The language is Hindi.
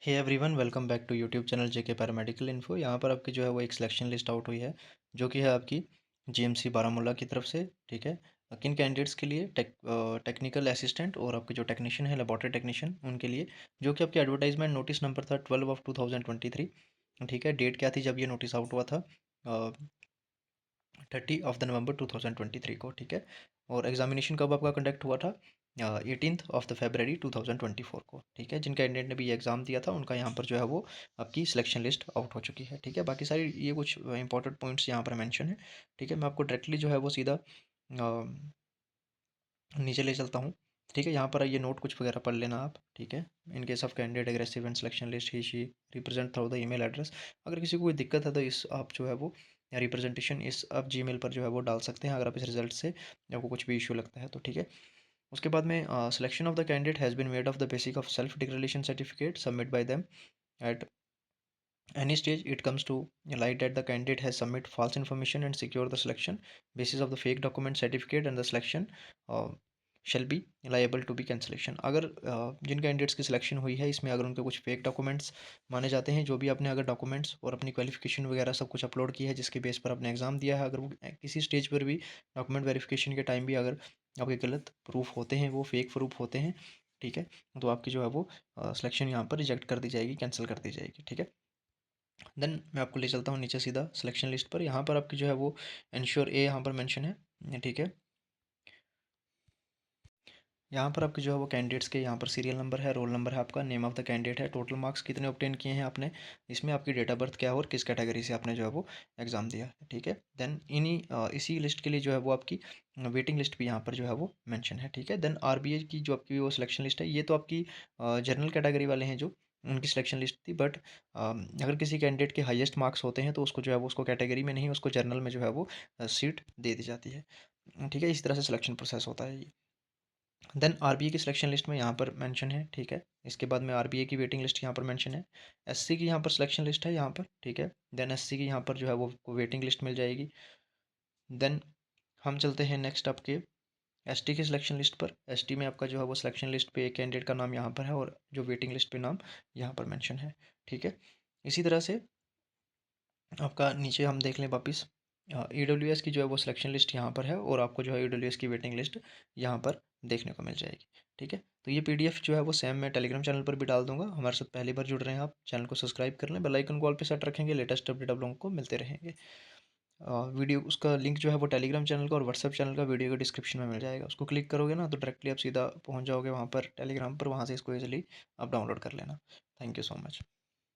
Hey everyone, welcome back to YouTube channel JK paramedical info. यहाँ पर आपकी जो है वो एक सिलेक्शन लिस्ट आउट हुई है, जो कि है आपकी जीएमसी बारामूला की तरफ से। ठीक है, किन कैंडिडेट्स के लिए टेक्निकल असिस्टेंट और आपके जो टेक्नीशियन है, लेबोरेटरी टेक्नीशियन, उनके लिए, जो कि आपकी एडवर्टाइजमेंट नोटिस नंबर था 12/2023। ठीक है, डेट क्या थी जब ये नोटिस आउट हुआ था? 30 November 2023 को। ठीक है, और एग्जामिनेशन कब आपका कंडक्ट हुआ था? 18 February 2024 को। ठीक है, जिन कैंडिडेट ने भी ये एग्ज़ाम दिया था उनका यहाँ पर जो है वो आपकी सिलेक्शन लिस्ट आउट हो चुकी है। ठीक है, बाकी सारी ये कुछ इंपॉर्टेंट पॉइंट्स यहाँ पर मेंशन है। ठीक है, मैं आपको डायरेक्टली जो है वो सीधा नीचे ले चलता हूँ। ठीक है, यहाँ पर ये नोट कुछ वगैरह पढ़ लेना आप। ठीक है, in case of candidate aggressive and selection list he she represent through the email address. अगर किसी को कोई दिक्कत है तो इस आप जो है वो रिप्रेजेंटेशन इस आप जीमेल पर जो है वो डाल सकते हैं, अगर आप इस रिजल्ट से आपको कुछ भी इशू लगता है तो। ठीक है, उसके बाद में selection of the candidate has been made of the basic of self declaration certificate submit by them at any stage it comes to light that the candidate has submit false information and secure the selection basis of the fake document certificate and the selection uh, shall be liable to be cancellation। अगर जिन कैंडिडेट्स की सिलेक्शन हुई है इसमें अगर उनके कुछ फेक डॉक्यूमेंट्स माने जाते हैं, जो भी आपने अगर डॉक्यूमेंट्स और अपनी क्वालिफिकेशन वगैरह सब कुछ अपलोड किया है जिसके बेस पर आपने एग्ज़ाम दिया है, अगर वो किसी स्टेज पर भी डॉक्यूमेंट वेरिफिकेशन के टाइम भी अगर आपके गलत प्रूफ होते हैं, वो फेक प्रूफ होते हैं, ठीक है, तो आपकी जो है वो सिलेक्शन यहाँ पर रिजेक्ट कर दी जाएगी, कैंसिल कर दी जाएगी। ठीक है, देन मैं आपको ले चलता हूँ नीचे सीधा सिलेक्शन लिस्ट पर। यहाँ पर आपकी जो है वो इंश्योर ए यहाँ पर मेंशन है। ठीक है, यहाँ पर आपके जो है वो कैंडिडेट्स के यहाँ पर सीरियल नंबर है, रोल नंबर है, आपका नेम ऑफ द कैंडिडेट है, टोटल मार्क्स कितने ऑब्टेन किए हैं आपने, इसमें आपकी डेट ऑफ बर्थ क्या है और किस कैटेगरी से आपने जो है वो एग्ज़ाम दिया है। ठीक है, देन इसी लिस्ट के लिए जो है वो आपकी वेटिंग लिस्ट भी यहाँ पर जो है वो मेंशन है। ठीक है, देन आरबीए की जो आपकी वो सिलेक्शन लिस्ट है, ये तो आपकी जनरल कैटेगरी वाले हैं जो उनकी सिलेक्शन लिस्ट थी, बट अगर किसी कैंडिडेट के हाईएस्ट मार्क्स होते हैं तो उसको जो है वो उसको कैटेगरी में नहीं, उसको जनरल में जो है वो सीट दे दी जाती है। ठीक है, इस तरह से सिलेक्शन प्रोसेस होता है ये। देन आरबीए की सिलेक्शन लिस्ट में यहाँ पर मेंशन है। ठीक है, इसके बाद में आरबीए की वेटिंग लिस्ट यहाँ पर मेंशन है। एससी की यहाँ पर सिलेक्शन लिस्ट है यहाँ पर। ठीक है, देन एससी की यहाँ पर जो है वो वेटिंग लिस्ट मिल जाएगी। देन हम चलते हैं नेक्स्ट आपके एसटी की सिलेक्शन लिस्ट पर। एसटी में आपका जो है वो सिलेक्शन लिस्ट पे एक कैंडिडेट का नाम यहाँ पर है और जो वेटिंग लिस्ट पे नाम यहाँ पर मेंशन है। ठीक है, इसी तरह से आपका नीचे हम देख लें वापस, ईडब्ल्यूएस की जो है वो सिलेक्शन लिस्ट यहाँ पर है और आपको जो है ईडब्ल्यूएस की वेटिंग लिस्ट यहाँ पर देखने को मिल जाएगी। ठीक है, तो ये पीडीएफ जो है वो सेम मैं टेलीग्राम चैनल पर भी डाल दूंगा। हमारे साथ पहली बार जुड़ रहे हैं आप, चैनल को सब्सक्राइब कर लें, बेल आइकन को ऑल पे सेट रखेंगे, लेटेस्ट अपडेट आप लोगों को मिलते रहेंगे। वीडियो उसका लिंक जो है वो टेलीग्राम चैनल का और व्हाट्सएप चैनल का वीडियो के डिस्क्रिप्शन में मिल जाएगा। उसको क्लिक करोगे ना तो डायरेक्टली आप सीधा पहुँच जाओगे वहाँ पर टेलीग्राम पर, वहाँ से इसको ईजिली आप डाउनलोड कर लेना। Thank you so much.